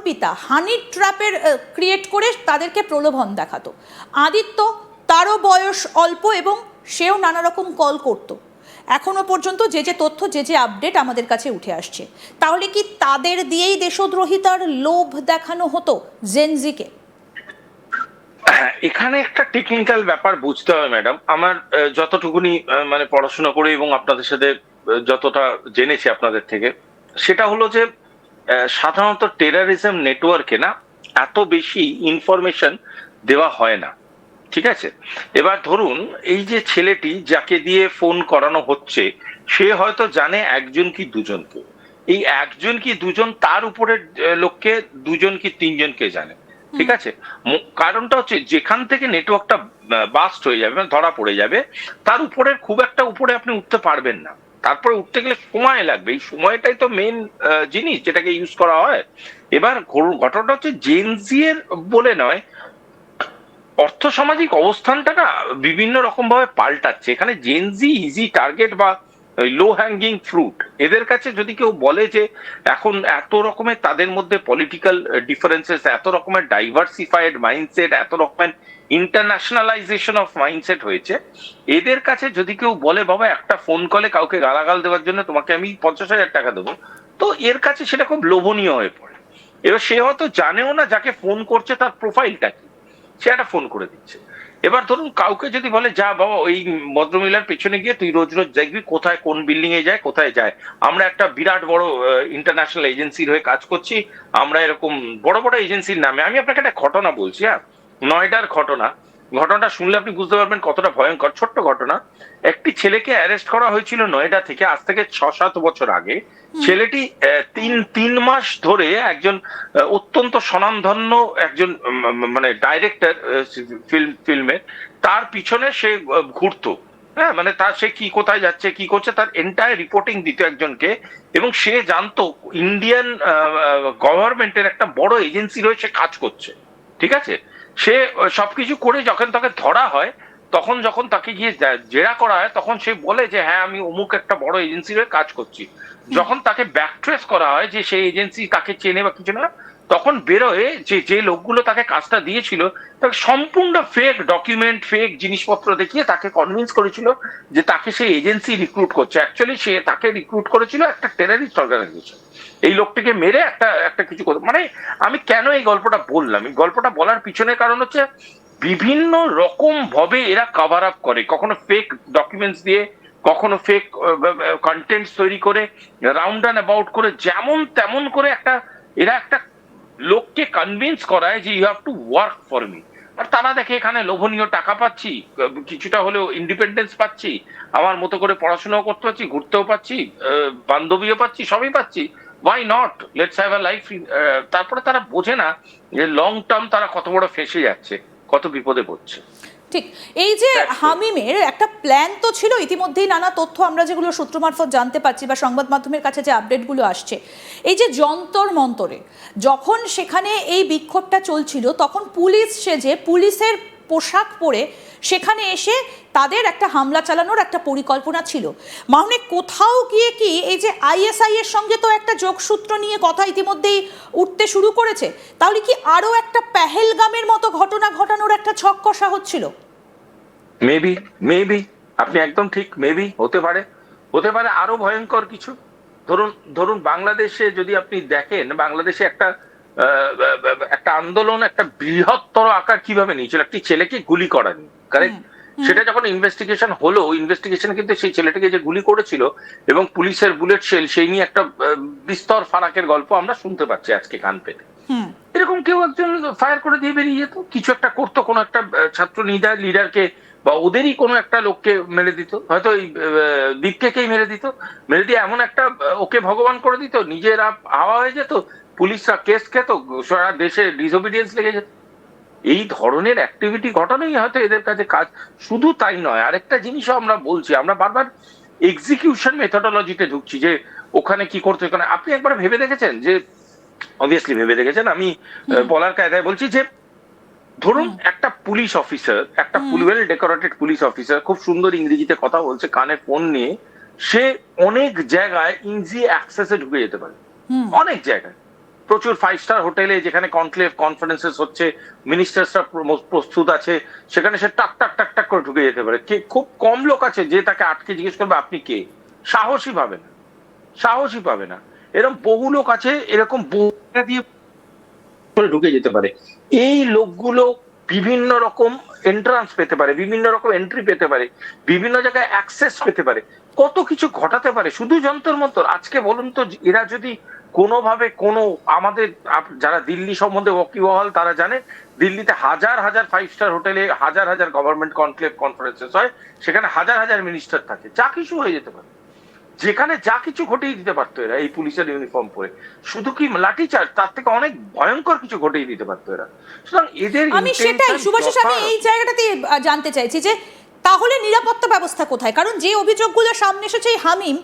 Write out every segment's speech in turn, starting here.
কল্পিতা হানি ট্র্যাপের create করে তাদেরকে প্রলোভন দেখাতো। আদিত্য, তারও বয়স অল্প এবং সেও নানা রকম কল করতো। এখনো পর্যন্ত যে যে তথ্য, যে যে আপডেট আমাদের কাছে উঠে আসছে, তাহলে কি তাদের দিয়েই দেশদ্রোহিতার লোভ দেখানো হতো জেনজিকে? এখানে একটা টেকনিক্যাল ব্যাপার বুঝতে হবে ম্যাডাম। আমার যতটুকুনি মানে পড়াশোনা করে এবং আপনাদের সাথে যতটা জেনেছি আপনাদের থেকে, সেটা হলো যে সাধারণত টেরারিজম নেটওয়ার্কে না এত বেশি ইনফরমেশন দেওয়া হয় না, ঠিক আছে? এবার ধরুন এই যে ছেলেটি যাকে দিয়ে ফোন করানো হচ্ছে, সে হয়তো জানে একজন কি দুজনকে, এই একজন কি দুজন তার উপরে লোককে দুজন কি তিনজনকে জানে, ঠিক আছে? কারণটা হচ্ছে যেখান থেকে নেটওয়ার্কটা বাস্ট হয়ে যাবে, মানে ধরা পড়ে যাবে, তার উপরে খুব একটা উপরে আপনি উঠতে পারবেন না। তারপরে উঠতে গেলে সময় লাগবে, এই সময়টাই তো মেন জিনিস যেটাকে ইউজ করা হয়। এবার ঘটনাটা হচ্ছে জেনজি এর বলে নয়, অর্থসামাজিক অবস্থানটা না বিভিন্ন রকম ভাবে পাল্টাচ্ছে। এখানে জেনজি ইজি টার্গেট বা লো হ্যাঙ্গিং ফ্রুট। এদের কাছে যদি কেউ বলে যে এখন এত রকমের তাদের মধ্যে পলিটিক্যাল ডিফারেন্সেস, এত রকমের ডাইভার্সিফাইড মাইন্ডসেট, এত রকমের ইন্টারন্যাশনালাইজেশন অফ মাইন্ডসেট হয়েছে, এদের কাছে যদি কেউ বলে বাবা একটা ফোন কলে কাউকে গালাগাল দেওয়ার জন্য তোমাকে আমি 50,000 টাকা দেবো, তো এর কাছে সেটা খুব লোভনীয় হয়ে পড়ে। এবার সে হয়তো জানেও না যাকে ফোন করছে তার প্রোফাইলটা কি, সে একটা ফোন করে দিচ্ছে। এবার ধরুন কাউকে যদি বলে যা বাবা ওই ভদ্রমহিলার পেছনে গিয়ে তুই রোজ রোজ দেখবি কোথায় কোন বিল্ডিং এ যায় কোথায় যায়, আমরা একটা বিরাট বড় ইন্টারন্যাশনাল এজেন্সির হয়ে কাজ করছি, আমরা এরকম বড় বড় এজেন্সির নামে। আমি আপনাকে একটা ঘটনা বলছি, হ্যাঁ, নয়ডার ঘটনা। ঘটনাটা শুনলে আপনি বুঝতে পারবেন কতটা ভয়ঙ্কর। ছোট্ট ঘটনা, একটি ছেলেকে অ্যারেস্ট করা হয়েছিল নয়ডা থেকে, আজ থেকে 6-7 বছর আগে। ছেলেটি তিন মাস ধরে একজন অত্যন্ত স্বনামধন্য একজন মানে ডাইরেক্টর ফিল্মের, তার পিছনে সে ঘুরতো। হ্যাঁ, মানে তার সে কি কোথায় যাচ্ছে কি করছে তার এন্টায়ার রিপোর্টিং দিত একজনকে, এবং সে জানতো ইন্ডিয়ান গভর্নমেন্টের একটা বড় এজেন্সি রয়েছে কাজ করছে, ঠিক আছে? সে সবকিছু করে যখন তাকে ধরা হয়, তখন যখন তাকে গিয়ে জেরা করা হয়, তখন সে বলে যে হ্যাঁ আমি অমুক একটা বড় এজেন্সির হয়ে কাজ করছি। যখন তাকে ব্যাকট্রেস করা হয় যে সেই এজেন্সি তাকে চেনে বা কিছু না, তখন বেরোয় যে যে লোকগুলো তাকে কাজটা দিয়েছিল তাকে সম্পূর্ণ ফেক ডকুমেন্ট ফেক জিনিসপত্র দেখিয়ে তাকে কনভিন্স করেছিল যে তাকে সেই এজেন্সি রিক্রুট করছে। অ্যাকচুয়ালি সে তাকে রিক্রুট করেছিল একটা টেরারিস্ট অর্গানাইজেশন, এই লোকটিকে মেরে একটা একটা কিছু করতে। মানে আমি কেন এই গল্পটা বললাম, এই গল্পটা বলার পিছনে কারণ হচ্ছে বিভিন্ন রকম ভাবে এরা কভার আপ করে, কখনো ফেক ডকুমেন্টস দিয়ে, কখনো ফেক কন্টেন্ট তৈরি করে, রাউন্ড অ্যান্ড অ্যাবাউট করে, যেমন তেমন করে একটা এরা একটা লোককে কনভিন্স করায় যে you have to work for me. আর তারা দেখে এখানে লোভনীয় টাকা পাচ্ছি, কিছুটা হলেও ইন্ডিপেন্ডেন্স পাচ্ছি, আমার মতো করে পড়াশোনাও করতে পারছি, ঘুরতেও পাচ্ছি, বান্ধবীও পাচ্ছি, সবই পাচ্ছি, why not, let's have a life. তারপরে তারা বোঝে না যে লং টার্ম তারা কত বড় ফেসে যাচ্ছে, কত বিপদে পড়ছে। ঠিক। এই যে হামিমের একটা প্ল্যান তো ছিল ইতিমধ্যেই, নানা তথ্য আমরা যেগুলো সূত্র মারফত জানতে পারছি বা সংবাদ মাধ্যমের কাছে যে আপডেটগুলো আসছে, এই যে যন্তর মন্তরে যখন সেখানে এই বিক্ষোভটা চলছিল, তখন পুলিশ সেজে পুলিশের পোশাক পরে সেখানে এসে তাদের একটা হামলা চালানোর একটা পরিকল্পনা ছিল। মানে কোথাও গিয়ে কি এই যে আইএসআই এর সঙ্গে তো একটা যোগসূত্র নিয়ে কথা ইতিমধ্যেই উঠতে শুরু করেছে, তাহলে কি আরো একটা পেহেলগামের মতো ঘটনা ঘটানোর একটা ছক কষা হচ্ছিল? মেবি, মেবি, আপনি একদম ঠিক, মেবি হতে পারে, হতে পারে আরো ভয়ঙ্কর কিছু। ধরুন ধরুন বাংলাদেশে যদি আপনি দেখেন, বাংলাদেশে একটা একটা আন্দোলন একটা বৃহত্তর আকার কিভাবে নিয়েছিল, একটি ছেলেকে গুলি করা নিয়ে, কারেক্ট? সেটা যখন ইনভেস্টিগেশন হলো, ইনভেস্টিগেশন কিন্তু সেই ছেলেটাকে যে গুলি করেছিল এবং পুলিশের বুলেট শেল, সেই নিয়ে একটা বিস্তর ফারাকের গল্প আমরা শুনতে পাচ্ছি আজকে কান পেতে। এরকম কেউ একজন ফায়ার করে দিয়ে বেরিয়ে যেত, কিছু একটা করতো, কোনো একটা ছাত্র লিডারকে বা ওদেরই কোনো একটা লোককে মেরে দিত, হয়তো ওই দীপকেই মেরে দিত, মেরে দিয়ে এমন একটা ওকে ভগবান করে দিত, নিজেরা হাওয়া হয়ে যেত, পুলিশরা কেস খেত, সারা দেশে ডিসোবিডিয়েন্স লেগে যেত। এই ধরনের অ্যাক্টিভিটি ঘটানোই হয়তো এদের কাছে কাজ। শুধু তাই নয়, আরেকটা জিনিসও আমরা বলছি, আমরা বারবার এক্সিকিউশন মেথোডোলজিতে ঢুকছি যে ওখানে কি করতে। আপনি একবার ভেবে দেখেছেন যে, অবভিয়াসলি ভেবে দেখেছেন, আমি বলার কায়দায় বলছি যে ধরুন একটা পুলিশ অফিসার, একটা ওয়েল ডেকোরেটেড পুলিশ অফিসার, খুব সুন্দর ইংরেজিতে কথা বলছে, কানে ফোন নিয়ে, সে অনেক জায়গায় ইজি অ্যাক্সেসে ঢুকে যেতে পারে, অনেক জায়গায়। প্রচুর 5 স্টার হোটেলে যেখানে কনক্লেভ কনফারেন্সেস হচ্ছে, মিনিস্টার্সরা প্রস্তুত আছে, সেখানে সে টাক টাক টাক টাক করে ঢুকে যেতে পারে। খুব কম লোক আছে যে তাকে আটকে জিজ্ঞেস করবে আপনি কে, সাহসী পাবে না, সাহসী পাবে না। এরকম বহু লোক আছে, এরকম বউটা দিয়ে করে ঢুকে যেতে পারে। এই লোকগুলো বিভিন্ন রকম এন্ট্রান্স পেতে পারে, বিভিন্ন রকম এন্ট্রি পেতে পারে, বিভিন্ন জায়গায় অ্যাক্সেস পেতে পারে, কত কিছু ঘটাতে পারে শুধু যন্তর মন্তর। আজকে বলুন তো, এরা যদি কোনোভাবে কোনো আমাদের যারা দিল্লি সম্বন্ধে ওয়াকিবহাল তারা জানে, দিল্লিতে হাজার হাজার 5 স্টার হোটেলে হাজার হাজার গভর্নমেন্ট কনক্লেভ কনফারেন্সেস হয়, সেখানে হাজার হাজার মিনিস্টার থাকে, যা কিছু হয়ে যেতে পারে, যেখানে যা কিছু ঘটিয়ে দিতে পারতো এরা এই পুলিশের ইউনিফর্ম পরে। শুধু কি লাঠিচার্জ, তার থেকে অনেক ভয়ঙ্কর কিছু ঘটিয়ে দিতে পারতো এরা। সুতরাং এদের আমি সেটাই শুভাশিস, আমি এই জায়গাটাতে জানতে চাইছি যে তাহলে নিরাপত্তা ব্যবস্থা কোথায়? কারণ যে অভিযোগগুলো সামনে এসেছে, হামিম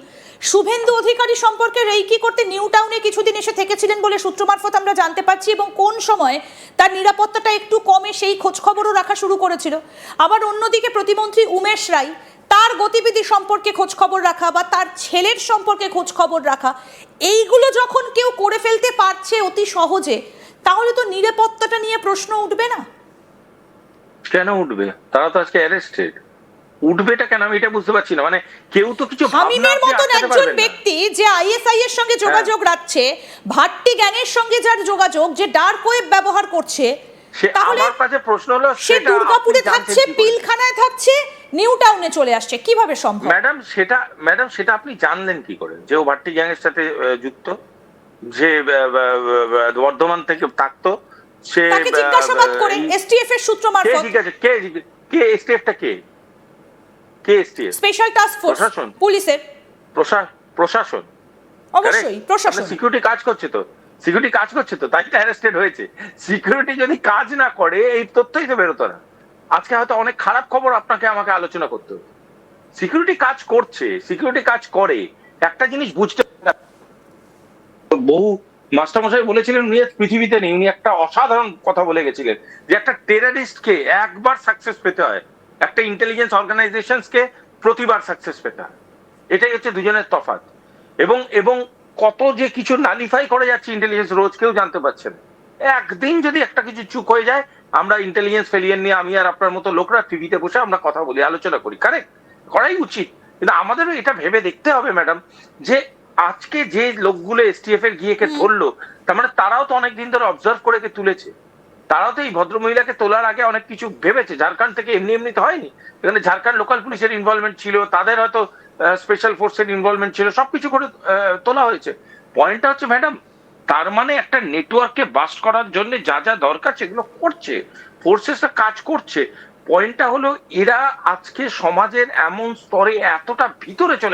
শুভেন্দু অধিকারী সম্পর্কে রেইকি করতে নিউ টাউনে কিছুদিন এসে থেকেছিলেন বলে সূত্র মারফত আমরা জানতে পারছি, এবং কোন সময় তার নিরাপত্তাটা একটু কমে সেই খোঁজ খবরও রাখা শুরু করেছিল। আবার অন্যদিকে প্রতিমন্ত্রী উমেশ রায়, তার গতিবিধি সম্পর্কে খোঁজ খবর রাখা বা তার ছেলের সম্পর্কে খোঁজ খবর রাখা, এইগুলো যখন কেউ করে ফেলতে পারছে অতি সহজে, তাহলে তো নিরাপত্তাটা নিয়ে প্রশ্ন উঠবে না? কেন উঠবে? তারা তো আজকে অ্যারেস্টেড, উঠবেটা কেন আমি এটা বুঝতে পারছি না। মানে কেউ তো কিছু হামিমের মতন একজন ব্যক্তি যে আইএসআই এর সঙ্গে যোগাযোগ রাখছে, ভাট্টি গ্যাংয়ের সঙ্গে যার যোগাযোগ, যে ডার্ক ওয়েব ব্যবহার করছে, তাহলে আমার কাছে প্রশ্ন হলো, সে দুর্গাপুরে থাকছে, পিলখানায় থাকছে, নিউ টাউনে চলে আসছে, কিভাবে সম্ভব? ম্যাডাম সেটা আপনি জানলেন কি করে যে ও ভাট্টি গ্যাং এর সাথে যুক্ত, যে বর্ধমান থেকে থাকতো, সে তাকে জিজ্ঞাসাবাদ করে এসটিএফ এর সূত্র মারফত। ঠিক আছে, কে এসটিএফটা, কে এসটিএফ? স্পেশাল টাস্ক ফোর্স, পুলিশের প্রশাসন। অবশ্যই প্রশাসন। সিকিউরিটি কাজ করছে তো, সিকিউরিটি কাজ করছে তো, তাই তো অ্যারেস্টেড হয়েছে। সিকিউরিটি যদি কাজ না করে এই তথ্যই তো বেরোতো না। আজকে হয়তো অনেক খারাপ খবর আপনাকে আমাকে আলোচনা করতে হবে। সিকিউরিটি কাজ করছে, সিকিউরিটি কাজ করে, একটা জিনিস বুঝতে, বহু মাস্টারমশাই বলেছিলেন উনি পৃথিবীতে নেই, উনি একটা অসাধারণ কথা বলে গেছিলেন যে একটা টেররিস্টকে একবার সাকসেস পেতে হয়, একটা ইন্টেলিজেন্স অর্গানাইজেশনকে প্রতিবার সাকসেস পেতে হয়। এটাই হচ্ছে দুজনের তফাৎ। এবং কত যে কিছু নালিফাই করে যাচ্ছে ইন্টেলিজেন্স, রোজ কেউ জানতে পারছে না। একদিন যদি একটা কিছু চুপ হয়ে যায়, আমরা ইন্টেলিজেন্স ফেলিয়ার নিয়ে, আমি আর আপনার মতো লোকরা টিভিতে বসে আমরা কথা বলি, আলোচনা করি, কারেক্ট, করাই উচিত। কিন্তু আমাদেরও এটা ভেবে দেখতে হবে ম্যাডাম, যে আজকে যে লোকগুলো এসটিএফ এর গিয়ে ধরলো, তার মানে তারাও তো অনেকদিন ধরে অবজার্ভ করে তুলেছে, তারাও তো এই ভদ্রমহিলাকে তোলার আগে অনেক কিছু ভেবেছে। ঝাড়খণ্ড থেকে এমনি এমনি তো হয়নি, এখানে ঝাড়খণ্ড লোকাল পুলিশের ইনভলভমেন্ট ছিল, তাদের হয়তো স্পেশাল ফোর্সের ইনভলভমেন্ট ছিল, সবকিছু করে তোলা হয়েছে। পয়েন্টটা হচ্ছে ম্যাডাম, তার মানে একটা নেটওয়ার্ককে বাস্ট করার জন্য যা যা দরকার সেগুলো করছে, ফোর্সেসটা কাজ করছে। পয়েন্টটা হলো এরা আজকে সমাজের এমন স্তরে এতটা ভিতরে চলে